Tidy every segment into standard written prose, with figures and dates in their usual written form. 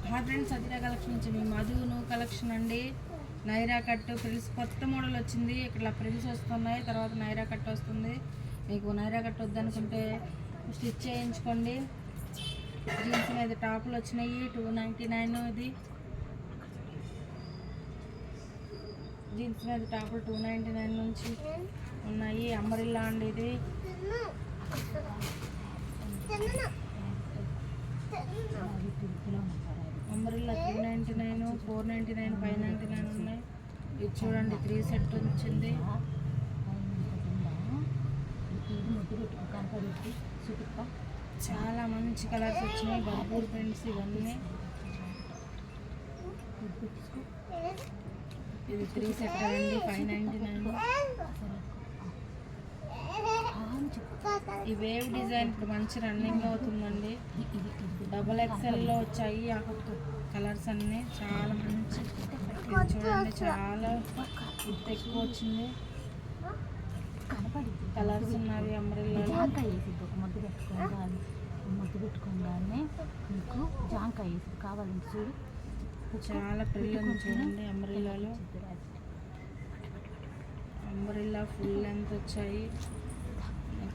Hi friends, అదిరా collection నుంచి మీ మధును collection అండి. నైరా కట్ ఫ్రిల్స్ కొత్త మోడల్ వచ్చింది. ఇక్కడ ఫ్రిల్స్ వస్తున్నాయి, తర్వాత నైరా కట్ వస్తుంది. మీకు నైరా కట్ వద్దనుకుంటే స్టిచ్ చేయించుకోండి. జీన్స్ మీద టాపులు వచ్చినాయి 299. ఇది జీన్స్ మీద టాపులు 299 నుంచి ఉన్నాయి. అంబరిల్లా అండి, ఇది అంబరిల్లా 399, 499, 599 ఉన్నాయి. ఇది చూడండి 3 సెట్ వచ్చింది. చాలా మంచి కలర్స్ వచ్చినాయి, బర్బూర్ ప్రింట్స్ ఇవన్నీ. ఇది 3 సెట్ అండి 599. ఈ వేవ్ డిజైన్ ఇప్పుడు మంచి రన్నింగ్ అవుతుందండి. డబుల్ ఎక్సెల్లో వచ్చాయి కలర్స్ అన్నీ. చాలా మంచి చూడండి, చాలా ఎక్కువ వచ్చింది. కలర్స్ ఉన్నవి. అంబ్రెల్లా ముద్దు పెట్టుకోగానే మీకు జాంకాయ వేసి కావాలంటే చూడు, చాలా పిల్లలు చూడండి. అంబ్రెల్లాలో అంబ్రెల్లా ఫుల్ లెంత్ వచ్చాయి.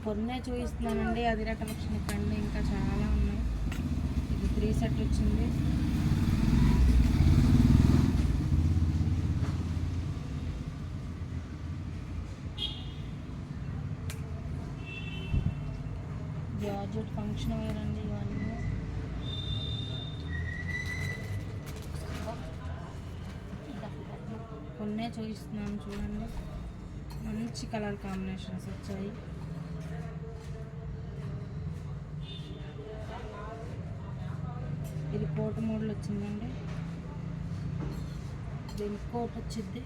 కొన్నే చూపిస్తున్నానండి. అదిరా కలెక్షన్ కండి, ఇంకా చాలా ఉన్నాయి. ఇది 3 సెట్ వచ్చింది. జార్జెట్ ఫంక్షన్ వేర్ అండి ఇవన్నీ. కొన్నే చూపిస్తున్నాను చూడండి, మంచి కలర్ కాంబినేషన్స్ వచ్చాయి. ఇది కోట్ మోడల్ వచ్చిందండి. దీనికి కోట్ వచ్చింది.